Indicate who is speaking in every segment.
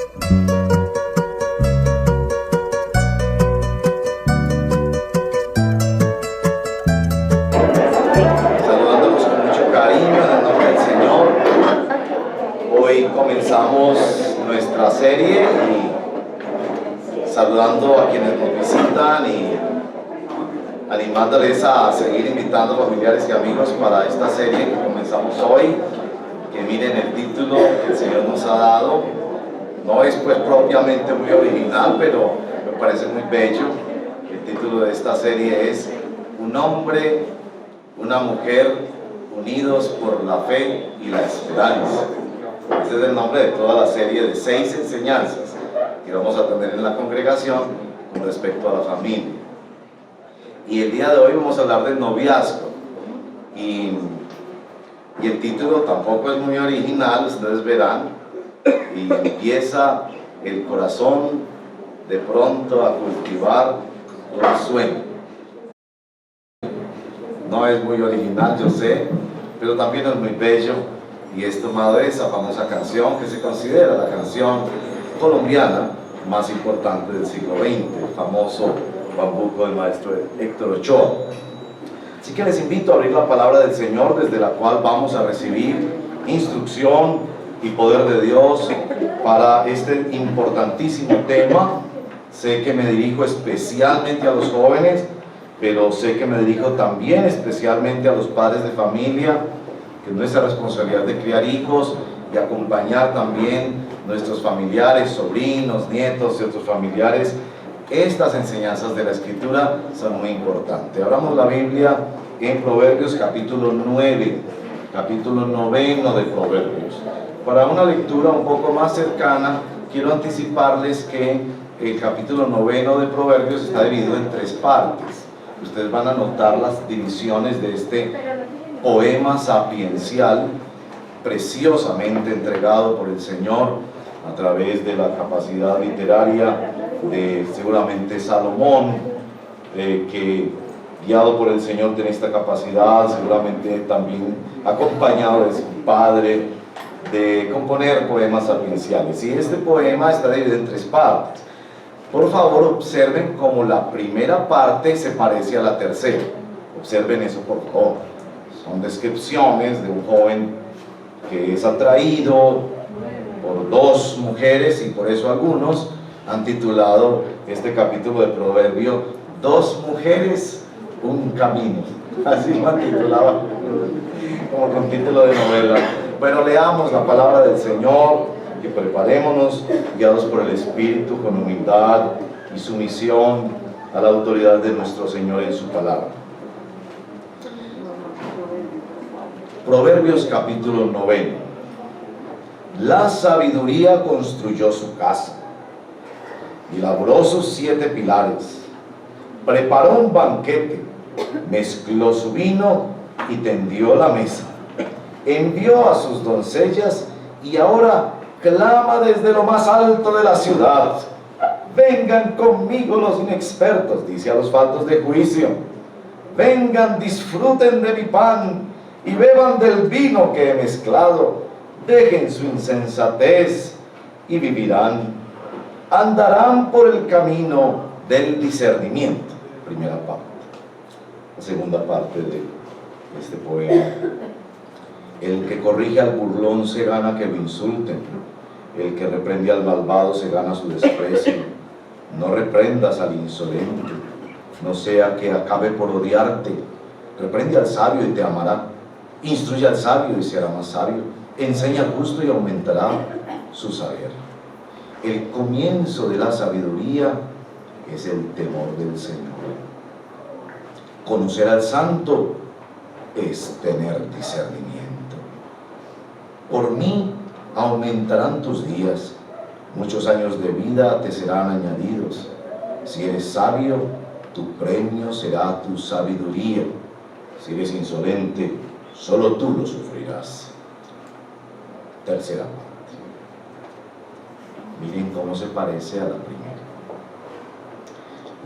Speaker 1: Saludándolos con mucho cariño en el nombre del Señor. Hoy comenzamos nuestra serie y saludando a quienes nos visitan y animándoles a seguir invitando familiares y amigos para esta serie que comenzamos hoy, que miren el título que el Señor nos ha dado. No es pues propiamente muy original, pero me parece muy bello. El título de esta serie es Un hombre, una mujer unidos por la fe y la esperanza. Ese es el nombre de toda la serie de 6 enseñanzas que vamos a tener en la congregación con respecto a la familia. Y el día de hoy vamos a hablar del noviazgo. Y el título tampoco es muy original, ustedes verán. Y empieza el corazón de pronto a cultivar un sueño. No es muy original, yo sé, pero también es muy bello y es tomado de esa famosa canción que se considera la canción colombiana más importante del siglo XX, el famoso Bambuco del maestro Héctor Ochoa. Así que les invito a abrir la palabra del Señor, desde la cual vamos a recibir instrucción y poder de Dios para este importantísimo tema. Sé que me dirijo especialmente a los jóvenes, pero sé que me dirijo también especialmente a los padres de familia, que es nuestra responsabilidad de criar hijos y acompañar también nuestros familiares, sobrinos, nietos y otros familiares. Estas enseñanzas de la Escritura son muy importantes. Abramos la Biblia en Proverbios capítulo 9, capítulo 9 de Proverbios. Para una lectura un poco más cercana, quiero anticiparles que el capítulo 9 de Proverbios está dividido en 3 partes. Ustedes van a notar las divisiones de este poema sapiencial, preciosamente entregado por el Señor a través de la capacidad literaria de seguramente Salomón, que guiado por el Señor tiene esta capacidad, seguramente también acompañado de su padre, de componer poemas sapienciales. Y este poema está dividido en 3 partes. Por favor, observen cómo la primera parte se parece a la tercera. Observen eso, por favor. Son descripciones de un joven que es atraído por 2 mujeres, y por eso algunos han titulado este capítulo de Proverbio 2 mujeres, un camino. Así lo han titulado, como con título de novela. Bueno, leamos la palabra del Señor, que preparémonos, guiados por el Espíritu, con humildad y sumisión a la autoridad de nuestro Señor en su palabra. Proverbios capítulo 9. La sabiduría construyó su casa y labró sus 7 pilares. Preparó un banquete, mezcló su vino y tendió la mesa. Envió a sus doncellas y ahora clama desde lo más alto de la ciudad. Vengan conmigo los inexpertos, dice a los faltos de juicio. Vengan, disfruten de mi pan y beban del vino que he mezclado. Dejen su insensatez y vivirán. Andarán por el camino del discernimiento. Primera parte. La segunda parte de este poema. El que corrige al burlón se gana que lo insulten. El que reprende al malvado se gana su desprecio. No reprendas al insolente, no sea que acabe por odiarte. Reprende al sabio y te amará. Instruye al sabio y será más sabio. Enseña al justo y aumentará su saber. El comienzo de la sabiduría es el temor del Señor. Conocer al santo es tener discernimiento. Por mí aumentarán tus días, muchos años de vida te serán añadidos. Si eres sabio, tu premio será tu sabiduría. Si eres insolente, solo tú lo sufrirás. Tercera parte. Miren cómo se parece a la primera.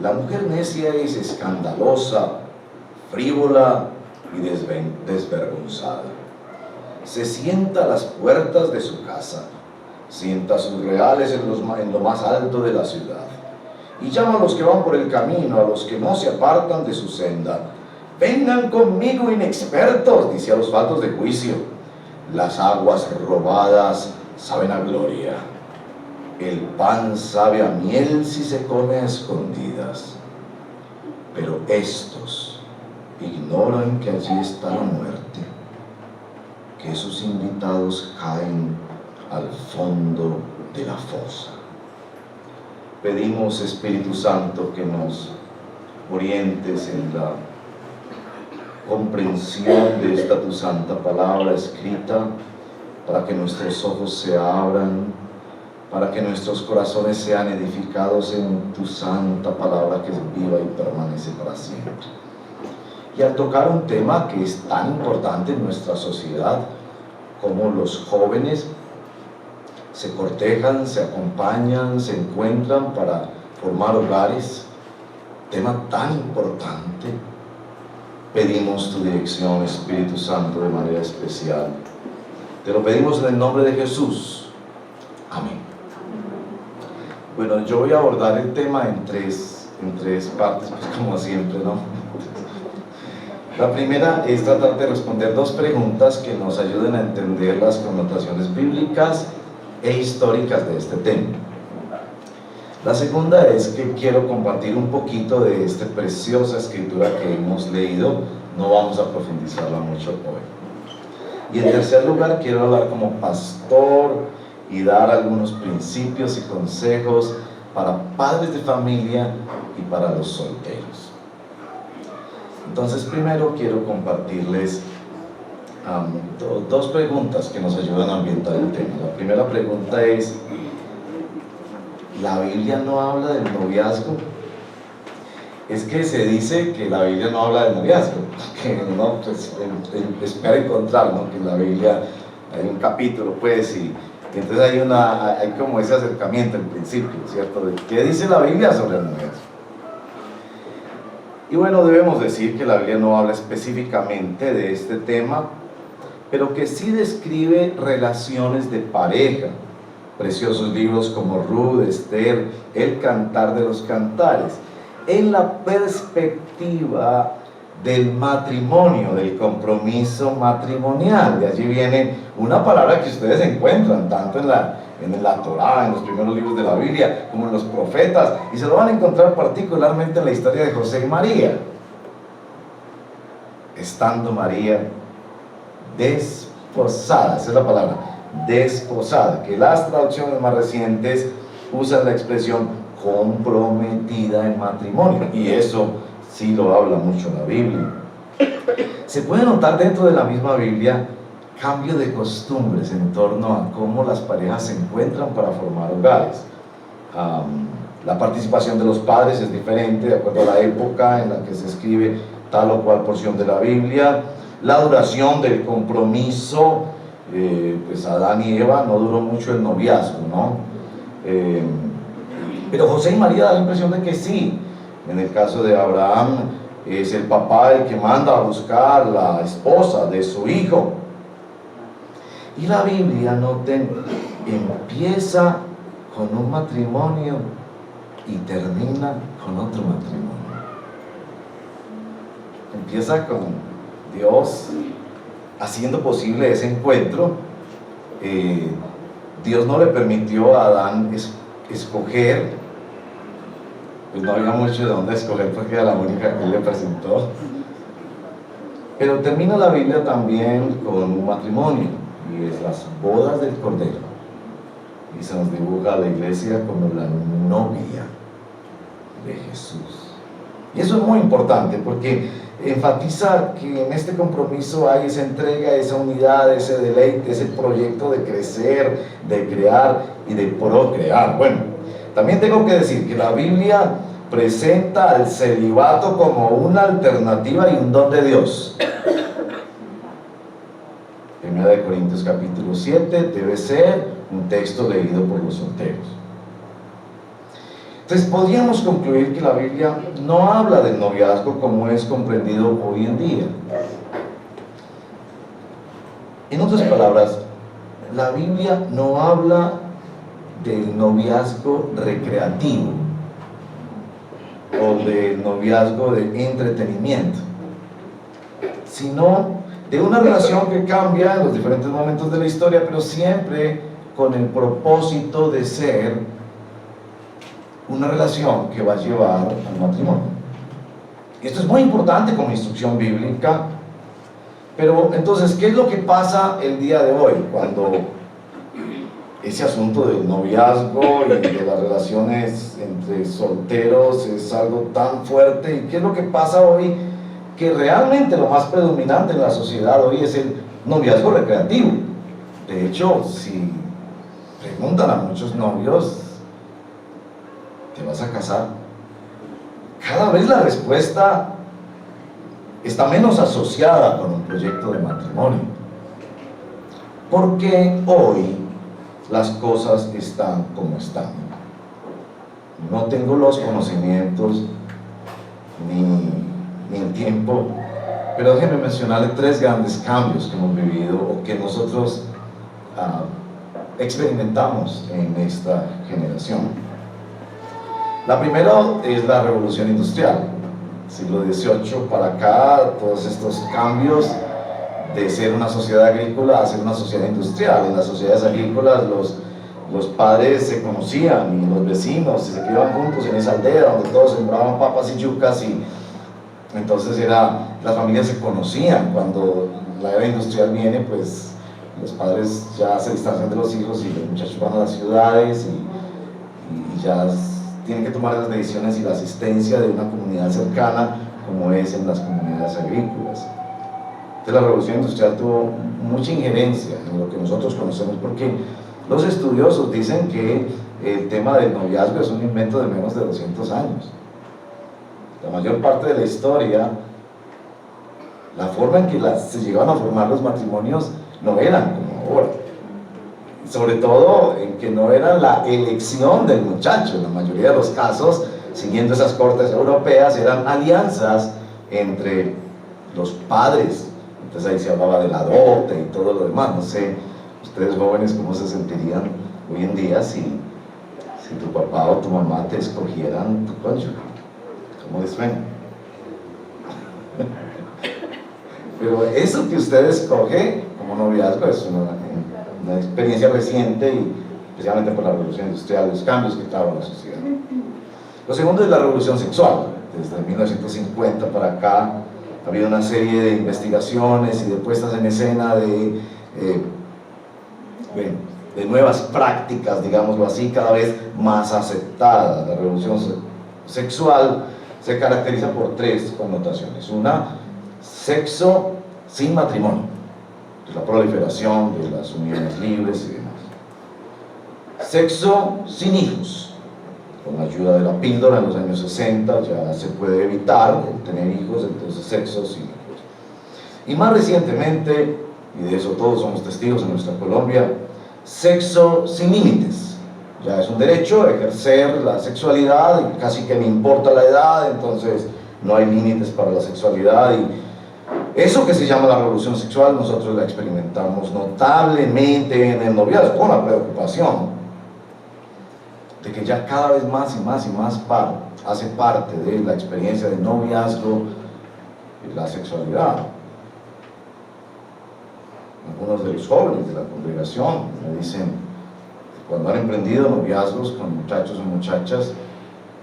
Speaker 1: La mujer necia es escandalosa, frívola y desvergonzada. Se sienta a las puertas de su casa sienta sus reales en lo más alto de la ciudad, y llama a los que van por el camino, a los que no se apartan de su senda. Vengan conmigo inexpertos, dice a los faltos de juicio. Las aguas robadas saben a gloria. El pan sabe a miel si se come a escondidas. Pero estos ignoran que allí está la muerte, que sus invitados caen al fondo de la fosa. Pedimos, Espíritu Santo, que nos orientes en la comprensión de esta tu santa palabra escrita, para que nuestros ojos se abran, para que nuestros corazones sean edificados en tu santa palabra que es viva y permanece para siempre. Y al tocar un tema que es tan importante en nuestra sociedad, como los jóvenes se cortejan, se acompañan, se encuentran para formar hogares, tema tan importante, pedimos tu dirección, Espíritu Santo, de manera especial. Te lo pedimos en el nombre de Jesús. Amén. Bueno, yo voy a abordar el tema en tres partes, pues como siempre, ¿no? La primera es tratar de responder dos preguntas que nos ayuden a entender las connotaciones bíblicas e históricas de este tema. La segunda es que quiero compartir un poquito de esta preciosa escritura que hemos leído. No vamos a profundizarla mucho hoy. Y en tercer lugar, quiero hablar como pastor y dar algunos principios y consejos para padres de familia y para los solteros. Entonces, primero quiero compartirles dos preguntas que nos ayudan a ambientar el tema. La primera pregunta es: ¿la Biblia no habla del noviazgo? Es que se dice que la Biblia no habla del noviazgo, que no, pues espera encontrar, ¿no?, que en la Biblia hay un capítulo, pues, y entonces hay como ese acercamiento en principio, ¿cierto?, de qué dice la Biblia sobre el noviazgo. Y bueno, debemos decir que la Biblia no habla específicamente de este tema, pero que sí describe relaciones de pareja. Preciosos libros como Ruth, Esther, El Cantar de los Cantares, en la perspectiva del matrimonio, del compromiso matrimonial. De allí viene una palabra que ustedes encuentran tanto en la Torá, en los primeros libros de la Biblia, como en los profetas, y se lo van a encontrar particularmente en la historia de José y María. Estando María desposada, esa es la palabra, desposada, que las traducciones más recientes usan la expresión comprometida en matrimonio, y eso sí lo habla mucho la Biblia. Se puede notar dentro de la misma Biblia cambio de costumbres en torno a cómo las parejas se encuentran para formar hogares. La participación de los padres es diferente de acuerdo a la época en la que se escribe tal o cual porción de la Biblia. La duración del compromiso, pues Adán y Eva no duró mucho el noviazgo, ¿no? Pero José y María da la impresión de que sí. En el caso de Abraham, es el papá el que manda a buscar la esposa de su hijo. Y la Biblia, noten, empieza con un matrimonio y termina con otro matrimonio. Empieza con Dios haciendo posible ese encuentro. Dios no le permitió a Adán escoger, pues no había mucho de dónde escoger porque era la única que él le presentó. Pero termina la Biblia también con un matrimonio, y es las bodas del Cordero, y se nos dibuja a la iglesia como la novia de Jesús. Y eso es muy importante porque enfatiza que en este compromiso hay esa entrega, esa unidad, ese deleite, ese proyecto de crecer, de crear y de procrear. Bueno, también tengo que decir que la Biblia presenta al celibato como una alternativa y un don de Dios. 1 Corintios capítulo 7 debe ser un texto leído por los solteros. Entonces podríamos concluir que la Biblia no habla del noviazgo como es comprendido hoy en día. En otras palabras, la Biblia no habla del noviazgo recreativo o del noviazgo de entretenimiento, sino de una relación que cambia en los diferentes momentos de la historia, pero siempre con el propósito de ser una relación que va a llevar al matrimonio. Esto es muy importante como instrucción bíblica. Pero entonces, ¿qué es lo que pasa el día de hoy cuando ese asunto del noviazgo y de las relaciones entre solteros es algo tan fuerte? ¿Y qué es lo que pasa hoy? Que realmente lo más predominante en la sociedad hoy es el noviazgo recreativo. De hecho, si preguntan a muchos novios, ¿te vas a casar? Cada vez la respuesta está menos asociada con un proyecto de matrimonio, porque hoy las cosas están como están. No tengo los conocimientos ni el tiempo, pero déjenme mencionarle 3 grandes cambios que hemos vivido o que nosotros experimentamos en esta generación. La primera es la revolución industrial. Siglo XVIII para acá, todos estos cambios de ser una sociedad agrícola a ser una sociedad industrial. En las sociedades agrícolas los padres se conocían y los vecinos se criaban juntos en esa aldea donde todos sembraban papas y yucas, y entonces las familias se conocían. Cuando la era industrial viene, pues los padres ya se distancian de los hijos y los muchachos van a las ciudades y ya tienen que tomar las decisiones y la asistencia de una comunidad cercana, como es en las comunidades agrícolas. Entonces la revolución industrial tuvo mucha injerencia en lo que nosotros conocemos, porque los estudiosos dicen que el tema del noviazgo es un invento de menos de 200 años. La mayor parte de la historia, la forma en que se llegaban a formar los matrimonios no eran como ahora. Sobre todo en que no era la elección del muchacho. En la mayoría de los casos, siguiendo esas cortes europeas, eran alianzas entre los padres. Entonces ahí se hablaba de la dote y todo lo demás. No sé, ustedes jóvenes, cómo se sentirían hoy en día si tu papá o tu mamá te escogieran tu cónyuge. ¿Cómo les suena? Pero eso que usted escoge como noviazgo es una experiencia reciente, y especialmente por la revolución industrial, los cambios que trajo la sociedad. Lo segundo es la revolución sexual. Desde 1950 para acá ha habido una serie de investigaciones y de puestas en escena de nuevas prácticas, digámoslo así, cada vez más aceptadas. La revolución sexual se caracteriza por 3 connotaciones. Una, sexo sin matrimonio, la proliferación de las uniones libres y demás. Sexo sin hijos. Con la ayuda de la píldora en los años 60 ya se puede evitar tener hijos, entonces sexo sin hijos. Y más recientemente, y de eso todos somos testigos en nuestra Colombia, sexo sin límites. Ya es un derecho ejercer la sexualidad, y casi que me importa la edad, entonces no hay límites para la sexualidad. Y eso que se llama la revolución sexual, nosotros la experimentamos notablemente en el noviazgo, con la preocupación de que ya cada vez más y más y más hace parte de la experiencia del noviazgo y la sexualidad. Algunos de los jóvenes de la congregación me dicen que cuando han emprendido noviazgos con muchachos o muchachas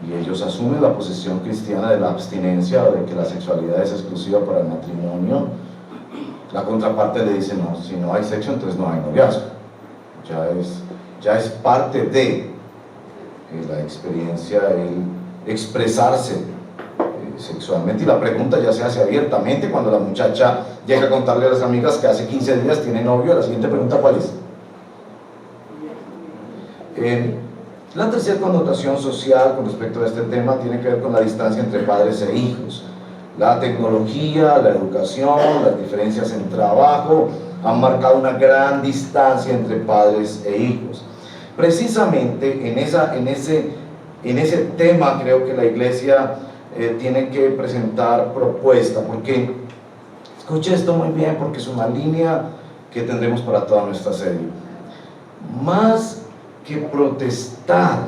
Speaker 1: y ellos asumen la posición cristiana de la abstinencia o de que la sexualidad es exclusiva para el matrimonio, la contraparte le dice: no, si no hay sexo, entonces no hay noviazgo. Ya es parte de la experiencia el expresarse sexualmente, y la pregunta ya se hace abiertamente cuando la muchacha llega a contarle a las amigas que hace 15 días tiene novio. La siguiente pregunta, ¿cuál es? La tercera connotación social con respecto a este tema tiene que ver con la distancia entre padres e hijos. La tecnología, la educación, las diferencias en trabajo han marcado una gran distancia entre padres e hijos. Precisamente en ese tema creo que la iglesia tiene que presentar propuesta, porque, escuche esto muy bien, porque es una línea que tendremos para toda nuestra serie. Más
Speaker 2: que protestar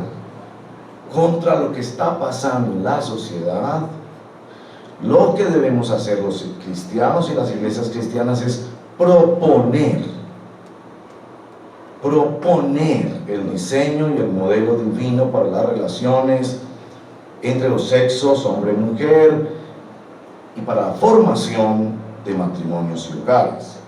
Speaker 2: contra lo que está pasando en la sociedad, lo que debemos hacer los cristianos y las iglesias cristianas es proponer el diseño y el modelo divino para las relaciones entre los sexos, hombre y mujer, y para la formación de matrimonios y hogares.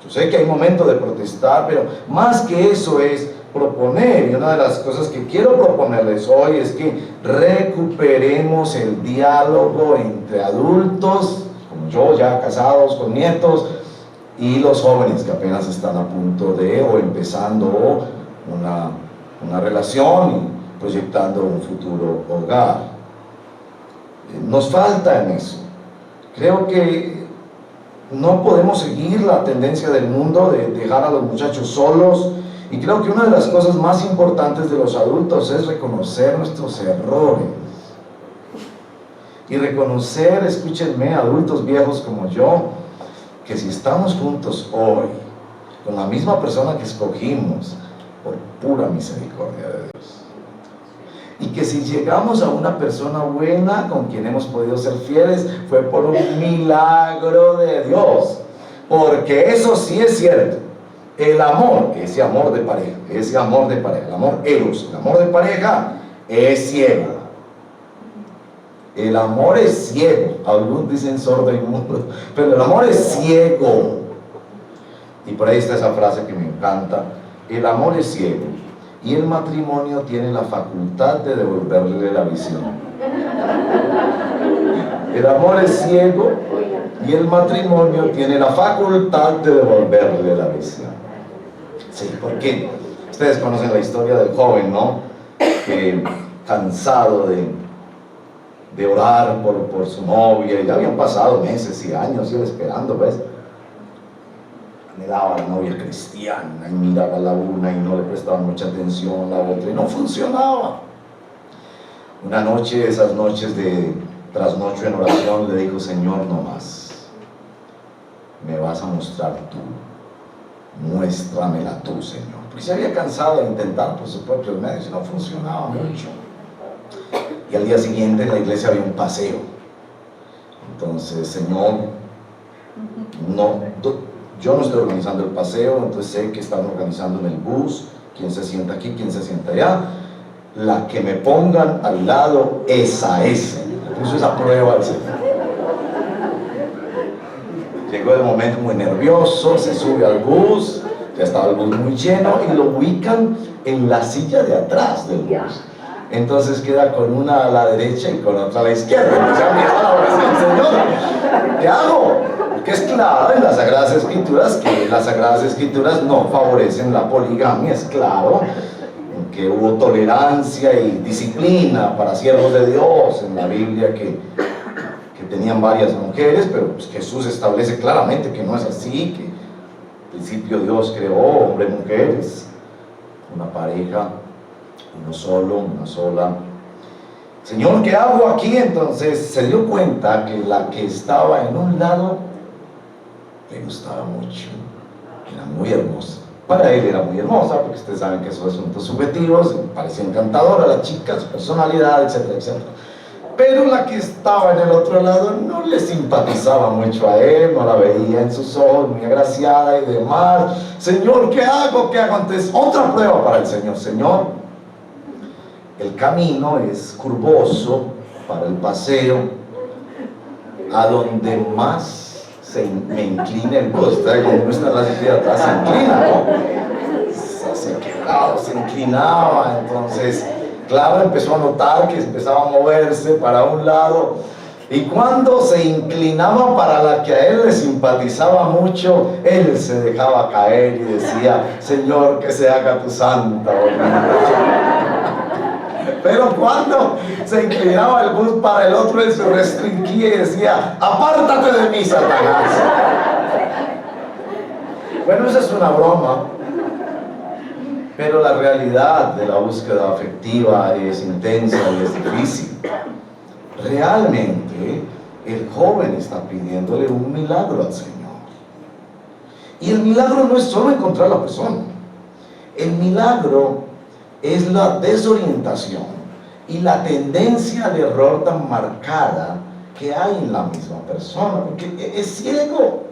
Speaker 2: Yo sé que hay momentos de protestar, pero más que eso es proponer, y una de las cosas que quiero proponerles hoy es que recuperemos el diálogo entre adultos, como yo, ya casados con nietos, y los jóvenes que apenas están a punto de o empezando una relación y proyectando un futuro hogar. Nos falta en eso. Creo que no podemos seguir la tendencia del mundo de dejar a los muchachos solos, y creo que una de las cosas más importantes de los adultos es reconocer nuestros errores y reconocer, escúchenme, adultos viejos como yo, que si estamos juntos hoy con la misma persona que escogimos, por pura misericordia de Dios, y que si llegamos a una persona buena con quien hemos podido ser fieles, fue por un milagro de Dios, porque eso sí es cierto. El amor, ese amor de pareja, el amor eros, el amor de pareja es ciego. El amor es ciego. Algunos dicen sordo y mudo, pero el amor es ciego. Y por ahí está esa frase que me encanta: el amor es ciego y el matrimonio tiene la facultad de devolverle la visión. El amor es ciego y el matrimonio tiene la facultad de devolverle la visión. Sí, porque ustedes conocen la historia del joven, ¿no? Que cansado de orar por su novia, y ya habían pasado meses y años, y él esperando, ¿ves? Miraba a la novia cristiana y miraba a la una y no le prestaba mucha atención a la otra y no funcionaba. Una noche, esas noches de trasnocho en oración, le dijo: Señor, no más, me vas a mostrar tú, muéstramela tú, Señor. Porque se había cansado de intentar por sus propios medios y no funcionaba mucho. Y al día siguiente en la iglesia había un paseo. Entonces: Señor, yo no estoy organizando el paseo, entonces sé que están organizando en el bus, quién se sienta aquí, quién se sienta allá. La que me pongan al lado, esa es. Puso esa prueba al Señor. Llegó el momento muy nervioso, se sube al bus, ya estaba el bus muy lleno, y lo ubican en la silla de atrás del bus. Entonces queda con una a la derecha y con otra a la izquierda. Entonces, Señor, ¿qué hago? Porque es claro en las Sagradas Escrituras que las Sagradas Escrituras no favorecen la poligamia. Es claro que hubo tolerancia y disciplina para siervos de Dios en la Biblia que tenían varias mujeres, pero pues Jesús establece claramente que no es así, que al principio Dios creó hombre y mujeres, una pareja, uno solo, una sola. Señor, ¿qué hago aquí? Entonces se dio cuenta que la que estaba en un lado le gustaba mucho, era muy hermosa. Para él era muy hermosa, porque ustedes saben que esos asuntos subjetivos, parecía encantadora la chica, su personalidad, etcétera, etcétera. Pero la que estaba en el otro lado no le simpatizaba mucho a él, no la veía en sus ojos, muy agraciada y demás. Señor, ¿qué hago? ¿Qué hago? Entonces, otra prueba para el Señor. Señor, el camino es curvoso para el paseo, a donde más me inclina el bus. Como no está la silla de atrás, se inclina, ¿no? Se inclinaba, entonces... Claro, empezó a notar que empezaba a moverse para un lado, y cuando se inclinaba para la que a él le simpatizaba mucho, él se dejaba caer y decía: Señor, que se haga tu santa voluntad. Pero cuando se inclinaba el bus para el otro, él se restringía y decía: apártate de mí, Satanás. Bueno, esa es una broma. Pero la realidad de la búsqueda afectiva es intensa y es difícil. Realmente, el joven está pidiéndole un milagro al Señor. Y el milagro no es solo encontrar a la persona. El milagro es la desorientación y la tendencia al error tan marcada que hay en la misma persona, porque es ciego,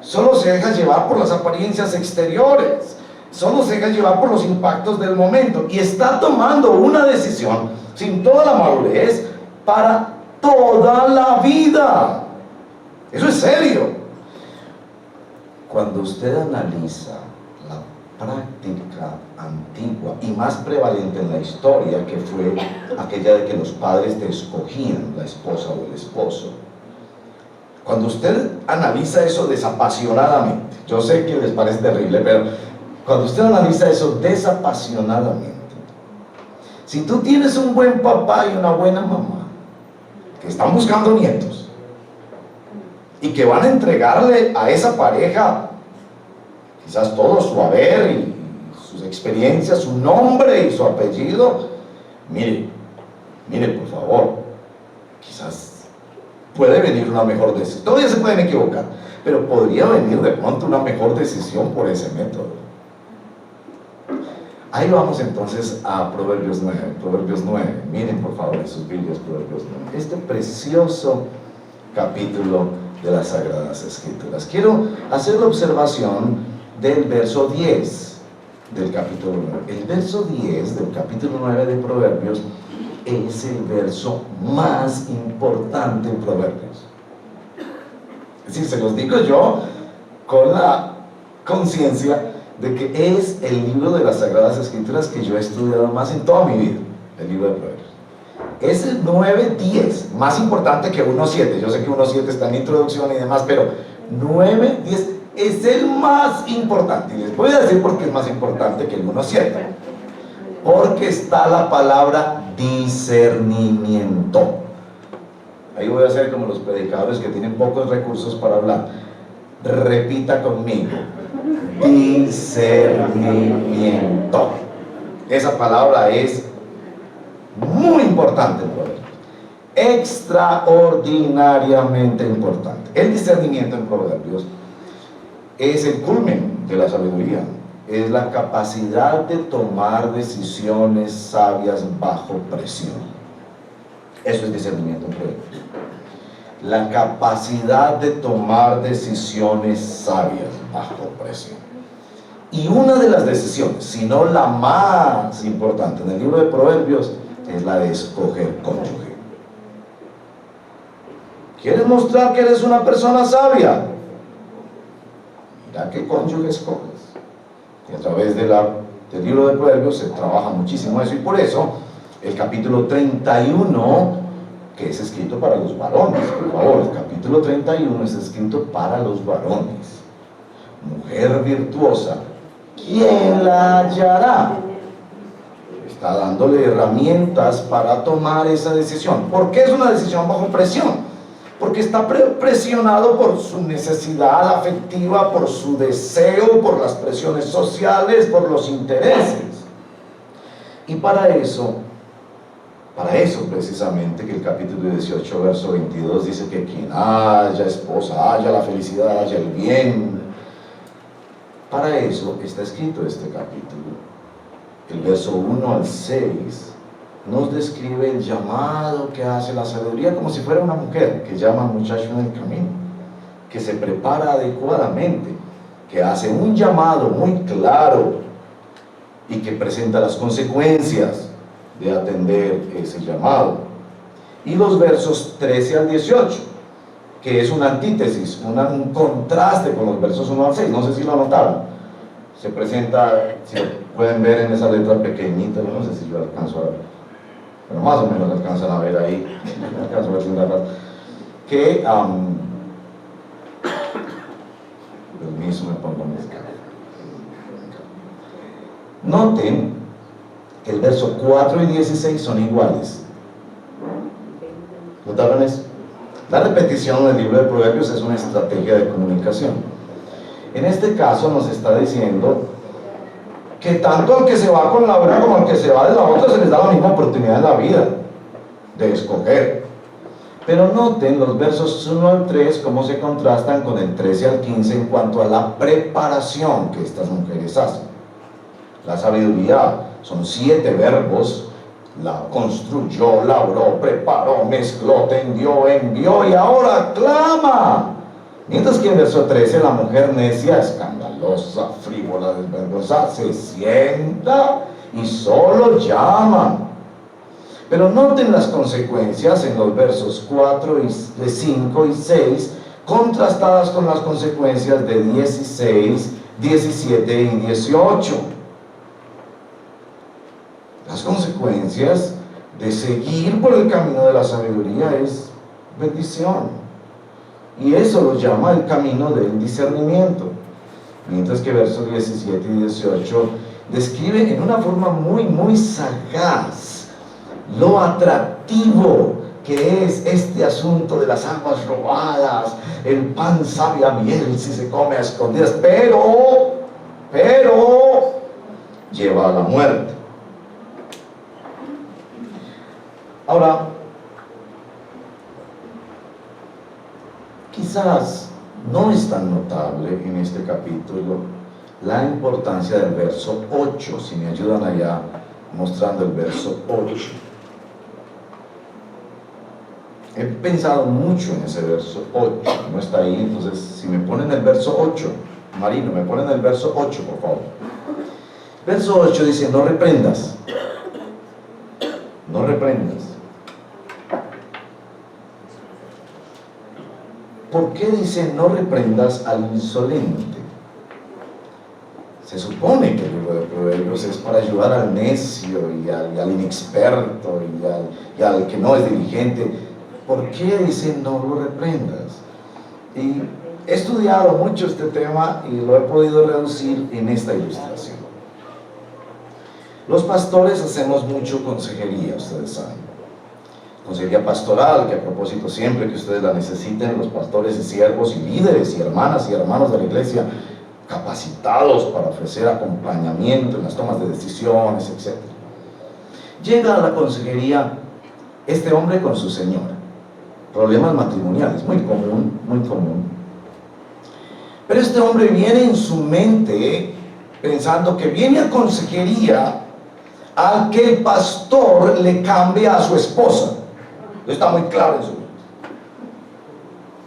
Speaker 2: solo se deja llevar por las apariencias exteriores, solo se deja llevar por los impactos del momento y está tomando una decisión sin toda la madurez para toda la vida. Eso es serio. Cuando usted analiza la práctica antigua y más prevalente en la historia, que fue aquella de que los padres te escogían la esposa o el esposo, cuando usted analiza eso desapasionadamente, yo sé que les parece terrible, pero cuando usted analiza eso desapasionadamente, si tú tienes un buen papá y una buena mamá que están buscando nietos y que van a entregarle a esa pareja quizás todo su haber y sus experiencias, su nombre y su apellido, mire por favor, quizás puede venir una mejor decisión. Todavía se pueden equivocar, pero podría venir de pronto una mejor decisión por ese método. Ahí vamos entonces a Proverbios 9. Proverbios 9. Miren por favor en sus Biblias Proverbios 9. Este precioso capítulo de las Sagradas Escrituras. Quiero hacer la observación del verso 10 del capítulo 9. El verso 10 del capítulo 9 de Proverbios es el verso más importante en Proverbios. Es decir, se los digo yo con la conciencia de que es el libro de las Sagradas Escrituras que yo he estudiado más en toda mi vida, el libro de Proverbios. Es el 9:10, más importante que 1:7. Yo sé que 1:7 está en introducción y demás, pero 9:10 es el más importante. Y les voy a decir por qué es más importante que el 1:7. Porque está la palabra discernimiento. Ahí voy a hacer como los predicadores que tienen pocos recursos para hablar. Repita conmigo: discernimiento. Esa palabra es muy importante en Proverbios, extraordinariamente importante. El discernimiento en Proverbios es el culmen de la sabiduría, es la capacidad de tomar decisiones sabias bajo presión. Eso es discernimiento en Proverbios, la capacidad de tomar decisiones sabias bajo presión. Y una de las decisiones, si no la más importante en el libro de Proverbios, es la de escoger cónyuge. ¿Quieres mostrar que eres una persona sabia? Mira qué cónyuge escoges. Y a través del libro de Proverbios se trabaja muchísimo eso, y por eso el capítulo 31, que es escrito para los varones, por favor, el capítulo 31 es escrito para los varones. Mujer virtuosa, ¿quién la hallará? Está dándole herramientas para tomar esa decisión. ¿Por qué es una decisión bajo presión? Porque está presionado por su necesidad afectiva, por su deseo, por las presiones sociales, por los intereses. Y para eso precisamente, que el capítulo 18, verso 22 dice que quien haya esposa, haya la felicidad, haya el bien. Para eso está escrito este capítulo. El verso 1 al 6 nos describe el llamado que hace la sabiduría, como si fuera una mujer que llama al muchacho en el camino, que se prepara adecuadamente, que hace un llamado muy claro y que presenta las consecuencias de atender ese llamado. Y los versos 13 al 18, que es una antítesis, un contraste con los versos 1 al 6, no sé si lo notaron. Se presenta, si lo pueden ver en esa letra pequeñita, no sé si yo alcanzo a ver, pero más o menos alcanzan a ver ahí, alcanzo a ver sin garras, que permiso, me pongo mis caras. Noten que el verso 4 y 16 son iguales. ¿Notaron eso? La repetición en el libro de Proverbios es una estrategia de comunicación. En este caso nos está diciendo que tanto al que se va con la una como al que se va de la otra se les da la misma oportunidad en la vida de escoger. Pero noten los versos 1 al 3 cómo se contrastan con el 13 al 15 en cuanto a la preparación que estas mujeres hacen. La sabiduría Son 7 verbos: la construyó, labró, preparó, mezcló, tendió, envió y ahora clama. Mientras que en verso 13 la mujer necia, escandalosa, frívola, desvergonzada, se sienta y solo llama. Pero noten las consecuencias en los versos 5 y 6, contrastadas con las consecuencias de 16, 17 y 18. Las consecuencias de seguir por el camino de la sabiduría es bendición. Y eso lo llama el camino del discernimiento. Mientras que versos 17 y 18 describe en una forma muy sagaz lo atractivo que es este asunto de las aguas robadas. El pan sabe a miel si se come a escondidas, pero lleva a la muerte. Ahora, quizás no es tan notable en este capítulo la importancia del verso 8, si me ayudan allá mostrando el verso 8. He pensado mucho en ese verso 8, no está ahí, entonces si me ponen el verso 8, Marino, me ponen el verso 8, por favor. Verso 8 dice: no reprendas, no reprendas. ¿Por qué dice no reprendas al insolente? Se supone que el libro de Proverbios es para ayudar al necio y al inexperto y al que no es diligente. ¿Por qué dice no lo reprendas? Y he estudiado mucho este tema y lo he podido reducir en esta ilustración. Los pastores hacemos mucho consejería, ustedes saben. Consejería pastoral, que a propósito, siempre que ustedes la necesiten, los pastores y siervos y líderes y hermanas y hermanos de la iglesia capacitados para ofrecer acompañamiento en las tomas de decisiones, etc. Llega a la consejería este hombre con su señora, problemas matrimoniales, muy común, muy común. Pero este hombre viene en su mente pensando que viene a consejería al que el pastor le cambie a su esposa. Está muy claro en su mente.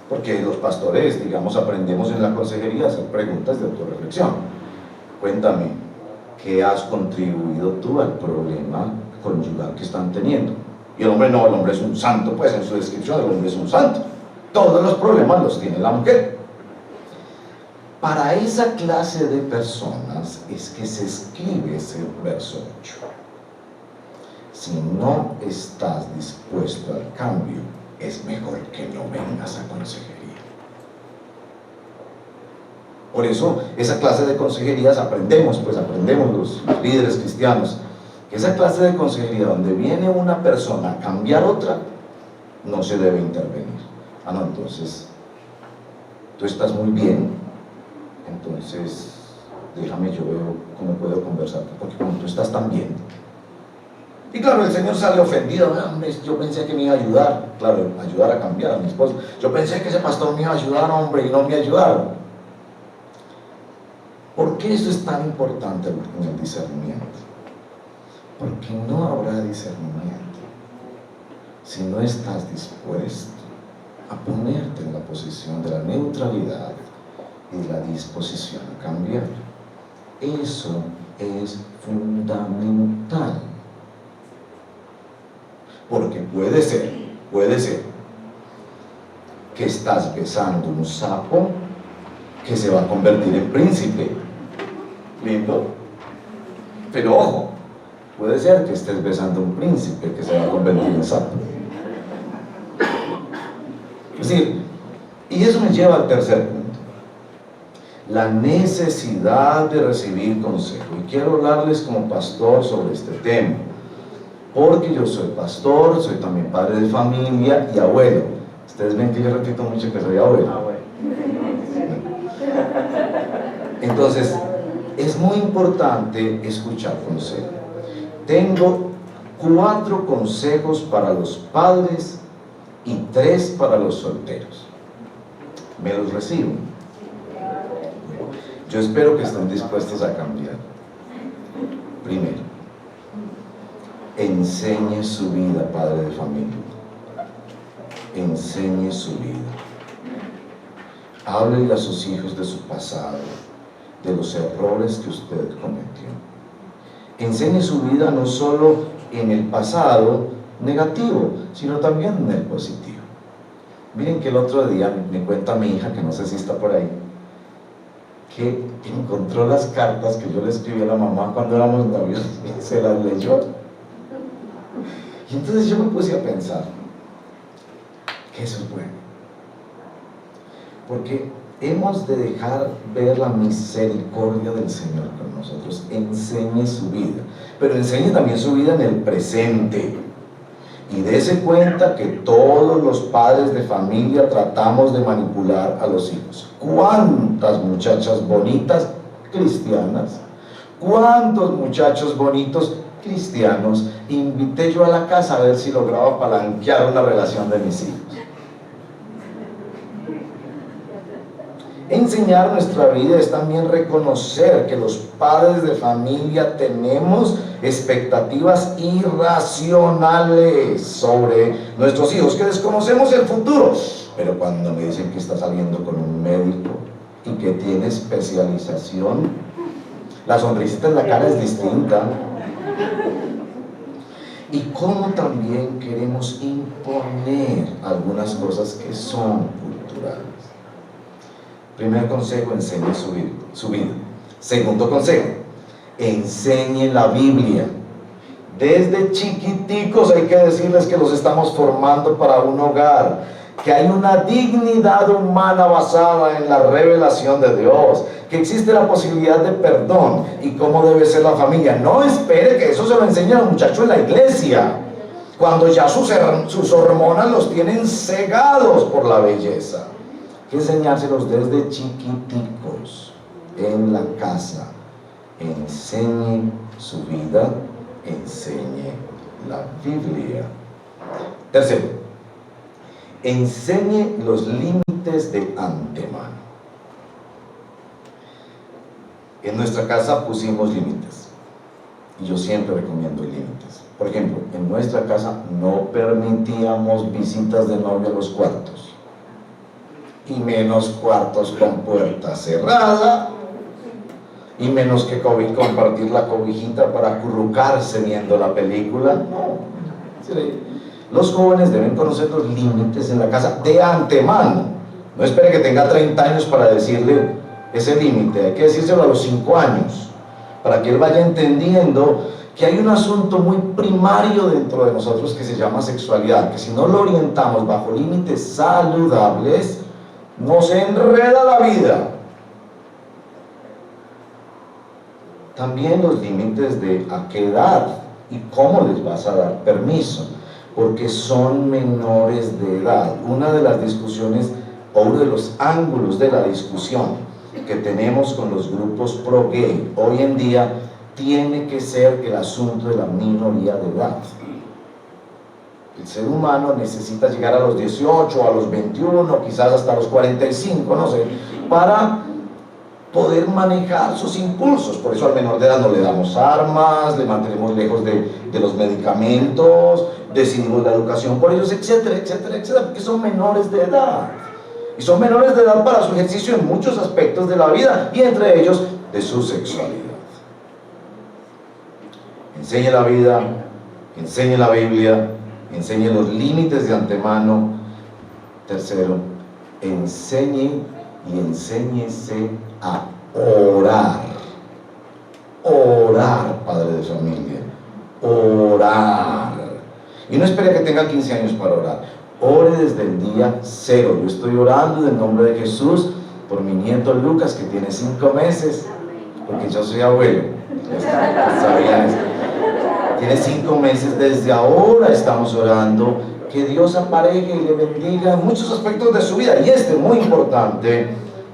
Speaker 2: Porque los pastores, digamos, aprendemos en la consejería a hacer preguntas de autorreflexión. Cuéntame, ¿qué has contribuido tú al problema conyugal que están teniendo? Y el hombre no, el hombre es un santo, pues en su descripción el hombre es un santo. Todos los problemas los tiene la mujer. Para esa clase de personas es que se escribe ese verso 8. Si no estás dispuesto al cambio, es mejor que no vengas a consejería. Por eso, esa clase de consejerías aprendemos los líderes cristianos, que esa clase de consejería donde viene una persona a cambiar otra, no se debe intervenir. Ah, no, entonces, tú estás muy bien, entonces, déjame, yo veo cómo puedo conversar, porque como tú estás tan bien. Y claro, el Señor sale ofendido. Yo pensé que me iba a ayudar, claro, ayudar a cambiar a mi esposo. Yo pensé que ese pastor me iba a ayudar, hombre, y no me ayudaron. ¿Por qué eso es tan importante en el discernimiento? Porque no habrá discernimiento si no estás dispuesto a ponerte en la posición de la neutralidad y de la disposición a cambiar. Eso es fundamental. Porque puede ser que estás besando un sapo que se va a convertir en príncipe. Lindo. Pero ojo, puede ser que estés besando un príncipe que se va a convertir en sapo. Es decir, y eso me lleva al tercer punto: la necesidad de recibir consejo. Y quiero hablarles como pastor sobre este tema, porque yo soy pastor, soy también padre de familia y abuelo. Ustedes ven que yo repito mucho que soy abuelo. Entonces, es muy importante escuchar consejo. Tengo 4 consejos para los padres y 3 para los solteros. ¿Me los reciben? Yo espero que estén dispuestos a cambiar. Primero, enseñe su vida, padre de familia. Enseñe su vida. Háblele a sus hijos de su pasado, de los errores que usted cometió. Enseñe su vida no solo en el pasado negativo, sino también en el positivo. Miren que el otro día me cuenta mi hija, que no sé si está por ahí, que encontró las cartas que yo le escribí a la mamá cuando éramos novios y se las leyó. Y entonces yo me puse a pensar que eso es bueno, porque hemos de dejar ver la misericordia del Señor con nosotros. Enseñe su vida, pero enseñe también su vida en el presente. Y dése cuenta que todos los padres de familia tratamos de manipular a los hijos. ¿Cuántas muchachas bonitas cristianas? ¿Cuántos muchachos bonitos cristianos invité yo a la casa a ver si lograba palanquear una relación de mis hijos? Enseñar nuestra vida es también reconocer que los padres de familia tenemos expectativas irracionales sobre nuestros hijos, que desconocemos el futuro. Pero cuando me dicen que está saliendo con un médico y que tiene especialización, la sonrisita en la cara es distinta. Y cómo también queremos imponer algunas cosas que son culturales. Primer consejo, enseñe su vida. Segundo consejo, enseñe la Biblia. Desde chiquiticos hay que decirles que los estamos formando para un hogar, que hay una dignidad humana basada en la revelación de Dios, que existe la posibilidad de perdón y cómo debe ser la familia. No espere que eso se lo enseñe al muchacho en la iglesia, cuando ya sus hormonas los tienen cegados por la belleza. Hay que enseñárselos desde chiquiticos, en la casa. Enseñe su vida, enseñe la Biblia. Tercero, enseñe los límites de antemano. En nuestra casa pusimos límites, y yo siempre recomiendo límites. Por ejemplo, en nuestra casa no permitíamos visitas de novio a los cuartos, y menos cuartos con puerta cerrada, y menos que compartir la cobijita para acurrucarse viendo la película. No. Los jóvenes deben conocer los límites en la casa de antemano. No espere que tenga 30 años para decirle ese límite. Hay que decírselo a los 5 años, para que él vaya entendiendo que hay un asunto muy primario dentro de nosotros que se llama sexualidad, que si no lo orientamos bajo límites saludables, nos enreda la vida. También los límites de a qué edad y cómo les vas a dar permiso, porque son menores de edad. Una de las discusiones o uno de los ángulos de la discusión que tenemos con los grupos pro gay hoy en día tiene que ser el asunto de la minoría de edad. El ser humano necesita llegar a los 18, a los 21, quizás hasta los 45, no sé, para poder manejar sus impulsos. Por eso al menor de edad no le damos armas, le mantenemos lejos de los medicamentos, decidimos la educación por ellos, etcétera, etcétera, etcétera, porque son menores de edad. Y son menores de edad para su ejercicio en muchos aspectos de la vida, y entre ellos de su sexualidad. Enseñe la vida, enseñe la Biblia, enseñe los límites de antemano. Tercero, enseñe y enséñese a orar. Orar, padre de familia. Orar. Y no espere que tenga 15 años para orar. Ore desde el día 0. Yo estoy orando en el nombre de Jesús por mi nieto Lucas, que tiene 5 meses, porque yo soy abuelo. ¿Sabían eso? Tiene 5 meses. Desde ahora estamos orando que Dios apareje y le bendiga en muchos aspectos de su vida, y muy importante,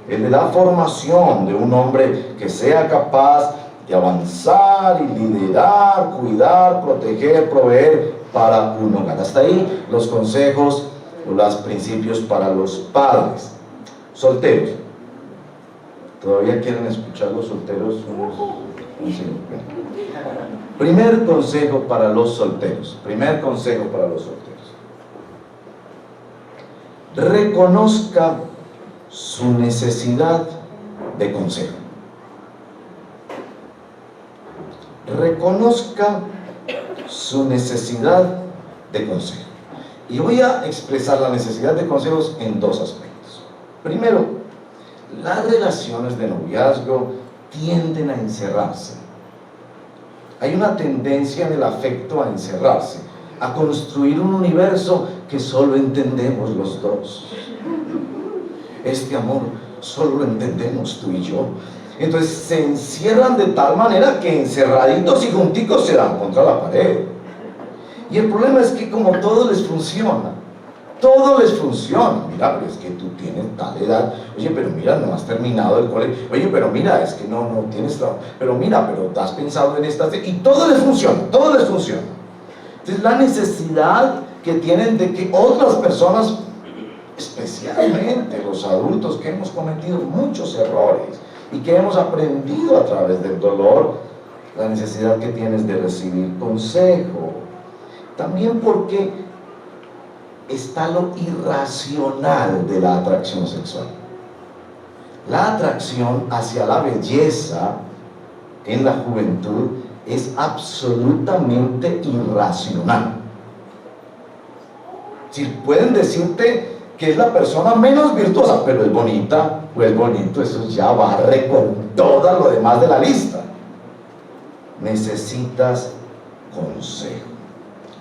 Speaker 2: el de la formación de un hombre que sea capaz de avanzar y liderar, cuidar, proteger, proveer para un hogar. Hasta ahí los consejos o los principios para los padres. Solteros, ¿todavía quieren escuchar los solteros? Sí, bueno. Primer consejo para los solteros. Primer consejo para los solteros. Reconozca su necesidad de consejo. Reconozca su necesidad de consejo. Y voy a expresar la necesidad de consejos en dos aspectos. Primero, las relaciones de noviazgo tienden a encerrarse. Hay una tendencia en el afecto a encerrarse, a construir un universo que solo entendemos los dos. Este amor solo lo entendemos tú y yo. Entonces se encierran de tal manera que encerraditos y junticos se dan contra la pared. Y el problema es que como todo les funciona, mira, pero es que tú tienes tal edad, oye, pero mira, no has terminado el colegio, oye, pero mira, es que no tienes trabajo, pero mira, pero has pensado en estas, y todo les funciona. Entonces la necesidad que tienen de que otras personas, especialmente los adultos que hemos cometido muchos errores y que hemos aprendido a través del dolor, la necesidad que tienes de recibir consejo. También porque está lo irracional de la atracción sexual. La atracción hacia la belleza en la juventud es absolutamente irracional. Si pueden decirte que es la persona menos virtuosa, pero es bonita o es bonito, eso ya barre con todo lo demás de la lista. Necesitas consejo.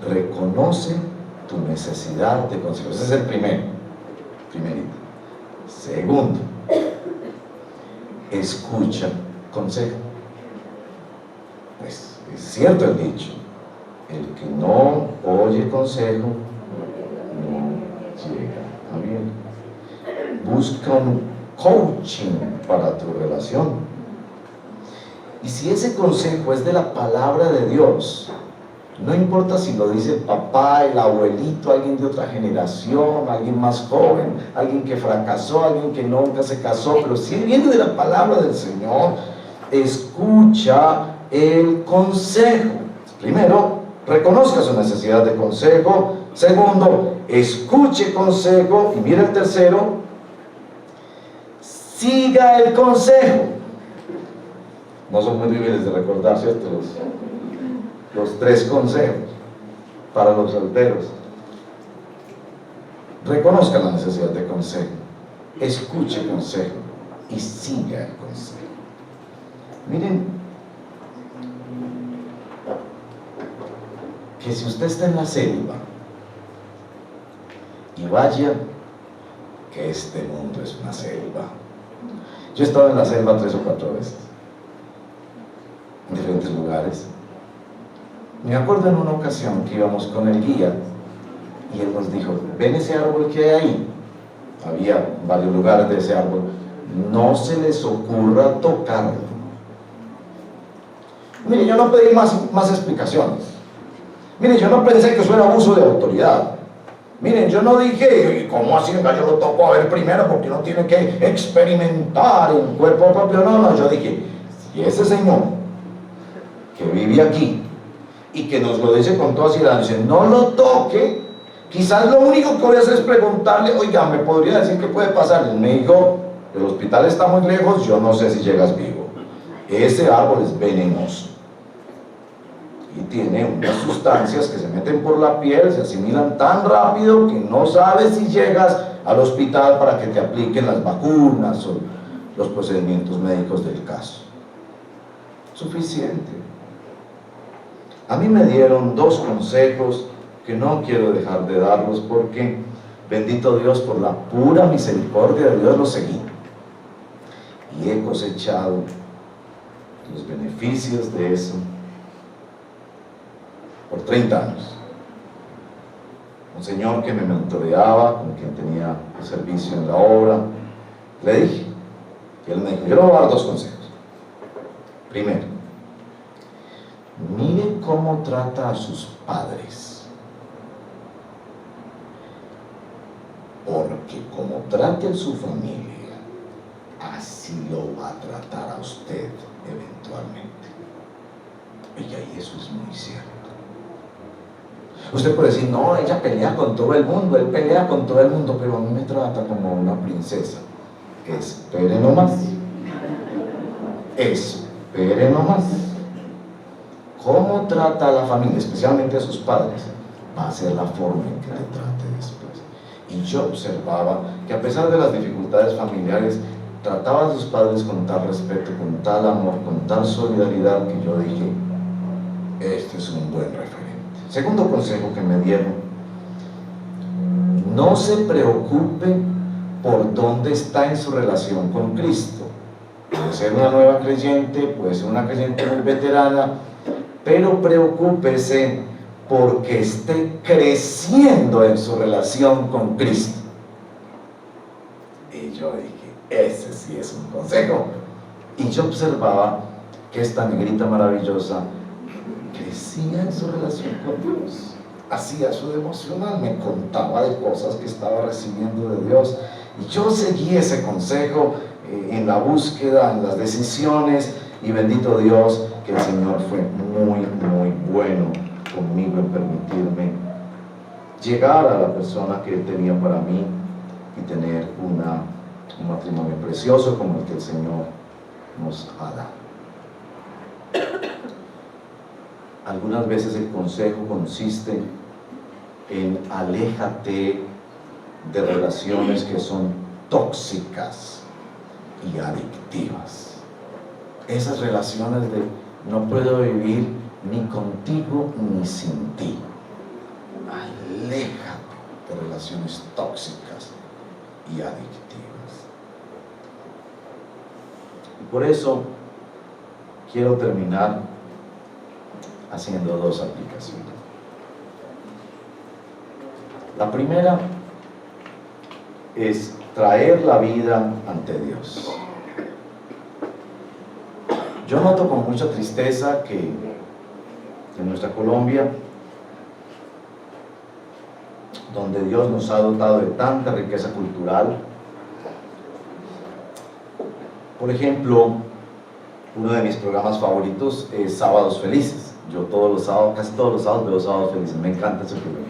Speaker 2: Reconoce tu necesidad de consejo. Ese es el primerito. Segundo, escucha consejo. Pues es cierto el dicho, el que no oye consejo no llega a bien. Busca un coaching para tu relación. Y si ese consejo es de la palabra de Dios, no importa si lo dice el papá, el abuelito, alguien de otra generación, alguien más joven, alguien que fracasó, alguien que nunca se casó, pero si viene de la palabra del Señor, escucha el consejo. Primero, reconozca su necesidad de consejo. Segundo, escuche consejo. Y mira el tercero, siga el consejo. No son muy difíciles de recordar, ¿cierto? Los tres consejos para los solteros. Reconozca la necesidad de consejo, escuche el consejo y siga el consejo. Miren, que si usted está en la selva y vaya, que este mundo es una selva. Yo he estado en la selva 3 o 4 veces, en diferentes lugares. Me acuerdo en una ocasión que íbamos con el guía y él nos dijo, ven ese árbol que hay ahí. Había varios lugares de ese árbol. No se les ocurra tocarlo. Mire, yo no pedí más explicaciones. Mire, yo no pensé que eso era abuso de autoridad. Miren, yo no dije, ¿cómo así? Yo lo toco a ver primero porque uno tiene que experimentar en cuerpo propio. No, yo dije, si ese señor que vive aquí y que nos lo dice con toda seriedad, dice, no lo toque, quizás lo único que voy a hacer es preguntarle, oiga, ¿me podría decir qué puede pasar? Y me dijo, el hospital está muy lejos, yo no sé si llegas vivo. Ese árbol es venenoso y tiene unas sustancias que se meten por la piel, se asimilan tan rápido que no sabes si llegas al hospital para que te apliquen las vacunas o los procedimientos médicos del caso. Suficiente. A mí me dieron 2 consejos que no quiero dejar de darlos porque, bendito Dios, por la pura misericordia de Dios los seguí. Y he cosechado los beneficios de eso por 30 años. Un señor que me mentoreaba, con quien tenía servicio en la obra, le dije, y él me dijo, yo le voy a dar 2 consejos. Primero, mire cómo trata a sus padres, porque como trate a su familia, así lo va a tratar a usted eventualmente. Y ahí eso es muy cierto. Usted puede decir, no, ella pelea con todo el mundo, él pelea con todo el mundo, pero a mí me trata como una princesa. Espere nomás. Espere nomás. ¿Cómo trata a la familia, especialmente a sus padres? Va a ser la forma en que le trate después. Y yo observaba que a pesar de las dificultades familiares, trataba a sus padres con tal respeto, con tal amor, con tal solidaridad, que yo dije, este es un buen referente. Segundo consejo que me dieron: no se preocupe por dónde está en su relación con Cristo. Puede ser una nueva creyente, puede ser una creyente muy veterana, pero preocúpese porque esté creciendo en su relación con Cristo. Y yo dije, ese sí es un consejo. Y yo observaba que esta negrita maravillosa crecía en su relación con Dios, hacía su devocional, me contaba de cosas que estaba recibiendo de Dios, y yo seguí ese consejo en la búsqueda, en las decisiones, y bendito Dios que el Señor fue muy bueno conmigo en permitirme llegar a la persona que Él tenía para mí y tener un matrimonio precioso como el que el Señor nos ha dado. Algunas veces el consejo consiste en aléjate de relaciones que son tóxicas y adictivas. Esas relaciones de no puedo vivir ni contigo ni sin ti. Aléjate de relaciones tóxicas y adictivas. Y por eso quiero terminar haciendo dos aplicaciones. La primera es traer la vida ante Dios. Yo noto con mucha tristeza que en nuestra Colombia, donde Dios nos ha dotado de tanta riqueza cultural, por ejemplo, uno de mis programas favoritos es Sábados Felices. Yo todos los sábados, casi todos los sábados veo Sábados Felices, me encanta ese programa.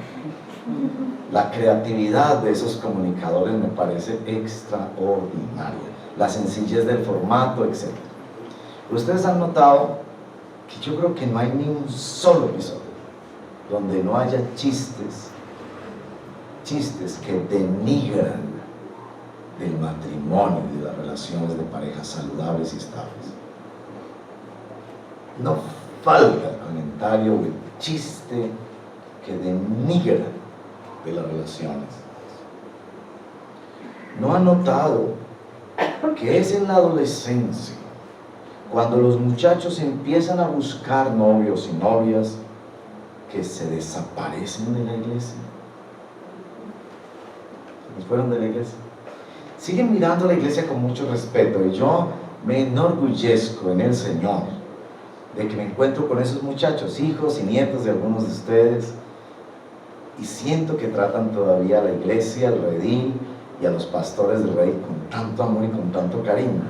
Speaker 2: La creatividad de esos comunicadores me parece extraordinaria, la sencillez del formato, etc. Ustedes han notado que yo creo que no hay ni un solo episodio donde no haya chistes que denigran del matrimonio y de las relaciones de parejas saludables y estables. No falta el comentario o el chiste que denigra de las relaciones. ¿No han notado que es en la adolescencia cuando los muchachos empiezan a buscar novios y novias que se desaparecen de la iglesia? ¿Se fueron de la iglesia? Siguen mirando a la iglesia con mucho respeto, y yo me enorgullezco en el Señor de que me encuentro con esos muchachos, hijos y nietos de algunos de ustedes, y siento que tratan todavía a la iglesia, al redil y a los pastores del redil con tanto amor y con tanto cariño.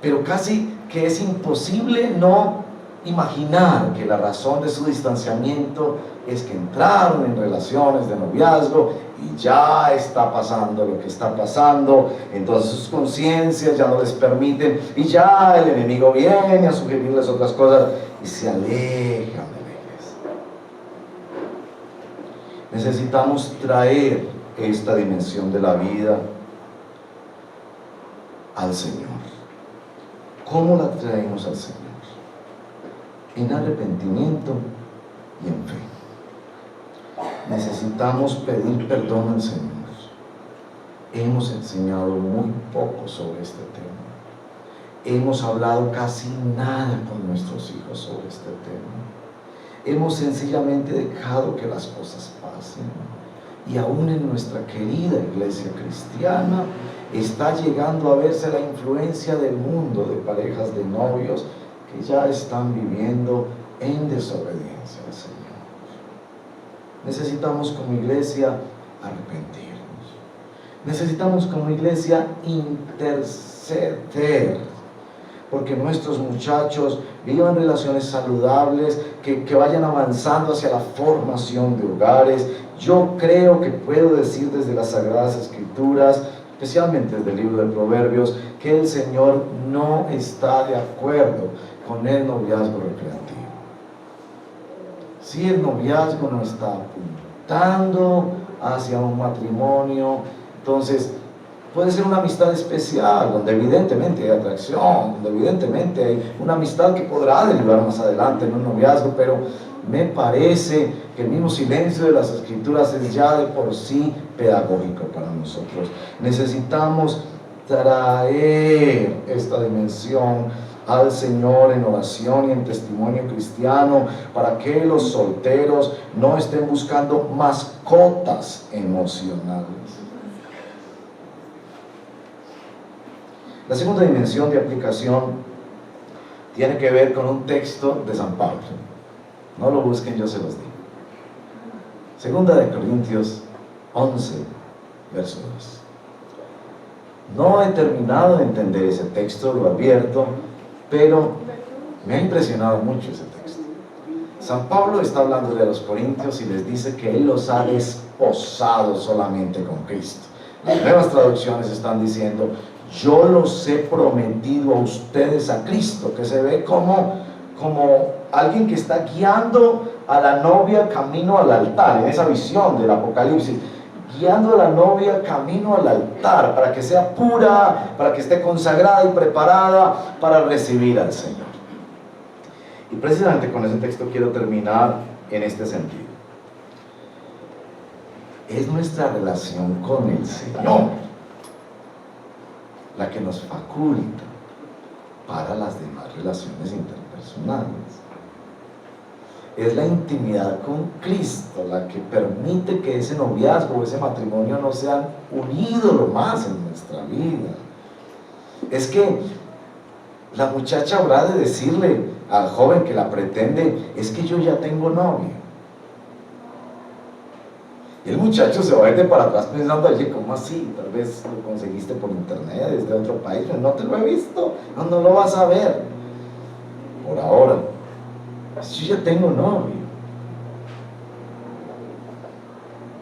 Speaker 2: Pero casi que es imposible no imaginar que la razón de su distanciamiento es que entraron en relaciones de noviazgo y ya está pasando lo que está pasando, entonces sus conciencias ya no les permiten, y ya el enemigo viene a sugerirles otras cosas y se alejan de la iglesia. Necesitamos traer esta dimensión de la vida al Señor. ¿Cómo la traemos al Señor? En arrepentimiento y en fe. Necesitamos pedir perdón al Señor. Hemos enseñado muy poco sobre este tema. Hemos hablado casi nada con nuestros hijos sobre este tema. Hemos sencillamente dejado que las cosas pasen. Y aún en nuestra querida iglesia cristiana está llegando a verse la influencia del mundo de parejas de novios que ya están viviendo en desobediencia al Señor. Necesitamos como iglesia arrepentirnos. Necesitamos como iglesia interceder porque nuestros muchachos vivan relaciones saludables, que vayan avanzando hacia la formación de hogares. Yo creo que puedo decir desde las Sagradas Escrituras, especialmente desde el libro de Proverbios, que el Señor no está de acuerdo con el noviazgo recreativo. Si el noviazgo no está apuntando hacia un matrimonio, entonces puede ser una amistad especial, donde evidentemente hay atracción, donde evidentemente hay una amistad que podrá derivar más adelante en un noviazgo, pero me parece que el mismo silencio de las Escrituras es ya de por sí pedagógico para nosotros. Necesitamos traer esta dimensión al Señor en oración y en testimonio cristiano, para que los solteros no estén buscando mascotas emocionales. La segunda dimensión de aplicación tiene que ver con un texto de San Pablo. No lo busquen, yo se los digo. Segunda de Corintios 11, verso 2. No he terminado de entender ese texto, lo advierto, pero me ha impresionado mucho ese texto. San Pablo está hablando de los corintios y les dice que él los ha desposado solamente con Cristo. Las nuevas traducciones están diciendo: yo los he prometido a ustedes a Cristo, que se ve como alguien que está guiando a la novia camino al altar, en esa visión del Apocalipsis, guiando a la novia camino al altar, para que sea pura, para que esté consagrada y preparada para recibir al Señor. Y precisamente con ese texto quiero terminar en este sentido. Es nuestra relación con el Señor la que nos faculta para las demás relaciones interpersonales. Es la intimidad con Cristo la que permite que ese noviazgo o ese matrimonio no sean un ídolo más en nuestra vida. Es que la muchacha habrá de decirle al joven que la pretende: es que yo ya tengo novio. Y el muchacho se va a ir de para atrás pensando: oye, ¿cómo así? Tal vez lo conseguiste por internet, desde otro país. No te lo he visto, no lo vas a ver. Por ahora, yo ya tengo novio.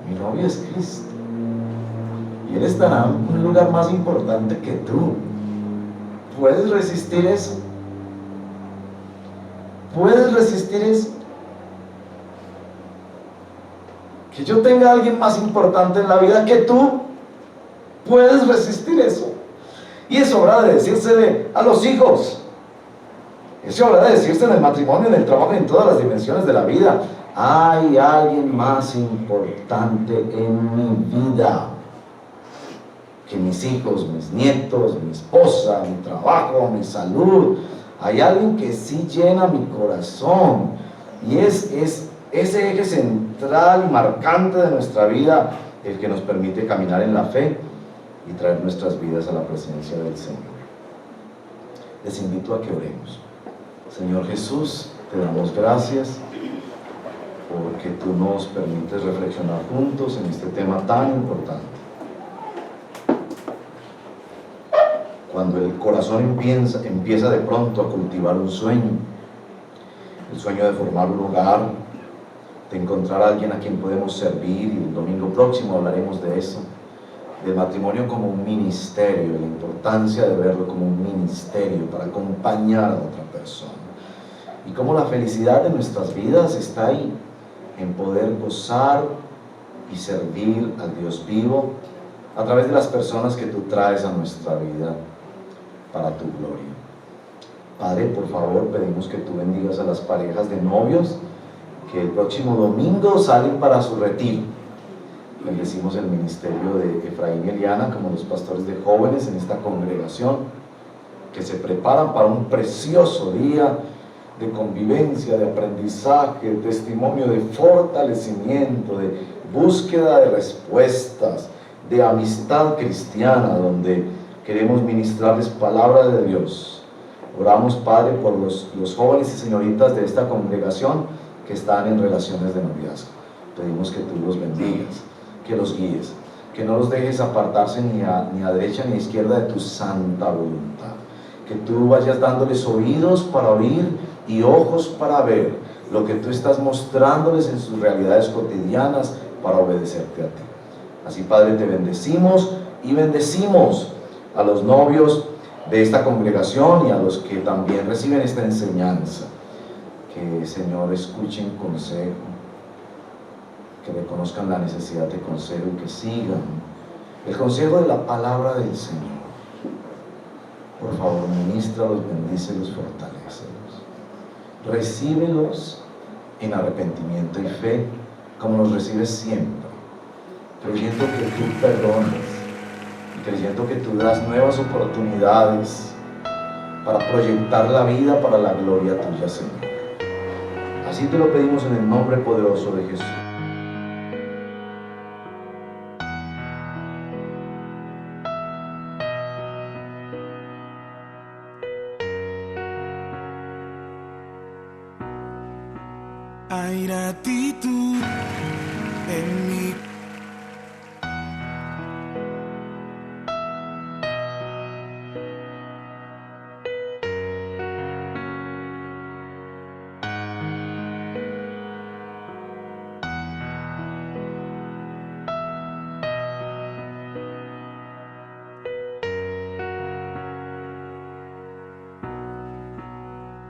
Speaker 2: Mi novio es Cristo. Y Él estará en un lugar más importante que tú. ¿Puedes resistir eso? ¿Puedes resistir eso? Que yo tenga a alguien más importante en la vida que tú. ¿Puedes resistir eso? Y eso habrá de decírsele a los hijos. Eso habrá de decirse en el matrimonio, en el trabajo y en todas las dimensiones de la vida. Hay alguien más importante en mi vida que mis hijos, mis nietos, mi esposa, mi trabajo, mi salud. Hay alguien que sí llena mi corazón, y es ese eje central y marcante de nuestra vida el que nos permite caminar en la fe y traer nuestras vidas a la presencia del Señor. Les invito a que oremos. Señor Jesús, te damos gracias porque tú nos permites reflexionar juntos en este tema tan importante. Cuando el corazón empieza de pronto a cultivar un sueño, el sueño de formar un hogar, de encontrar a alguien a quien podemos servir, y el domingo próximo hablaremos de eso, del matrimonio como un ministerio, la importancia de verlo como un ministerio para acompañar a otra persona, y cómo la felicidad de nuestras vidas está ahí, en poder gozar y servir al Dios vivo a través de las personas que tú traes a nuestra vida para tu gloria. Padre, por favor, pedimos que tú bendigas a las parejas de novios que el próximo domingo salen para su retiro. Bendecimos el ministerio de Efraín y Eliana como los pastores de jóvenes en esta congregación, que se preparan para un precioso día de convivencia, de aprendizaje, de testimonio, de fortalecimiento, de búsqueda de respuestas, de amistad cristiana, donde queremos ministrarles palabra de Dios. Oramos, Padre, por los jóvenes y señoritas de esta congregación que están en relaciones de noviazgo. Pedimos que tú los bendigas, que los guíes, que no los dejes apartarse ni a derecha ni a izquierda de tu santa voluntad. que tú vayas dándoles oídos para oír y ojos para ver lo que tú estás mostrándoles en sus realidades cotidianas para obedecerte a ti. Así, Padre, te bendecimos y bendecimos a los novios de esta congregación y a los que también reciben esta enseñanza. Que, Señor, escuchen consejo, que reconozcan la necesidad de consejo y que sigan el consejo de la palabra del Señor. Por favor, ministralos, bendícelos, fortalécelos. Recíbelos en arrepentimiento y fe, como los recibes siempre, creyendo que tú perdonas, y creyendo que tú das nuevas oportunidades para proyectar la vida para la gloria tuya, Señor. Así te lo pedimos en el nombre poderoso de Jesús.
Speaker 3: Hay gratitud en mí.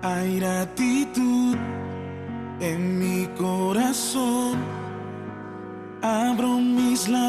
Speaker 3: Hay gratitud en mi corazón, abro mis labios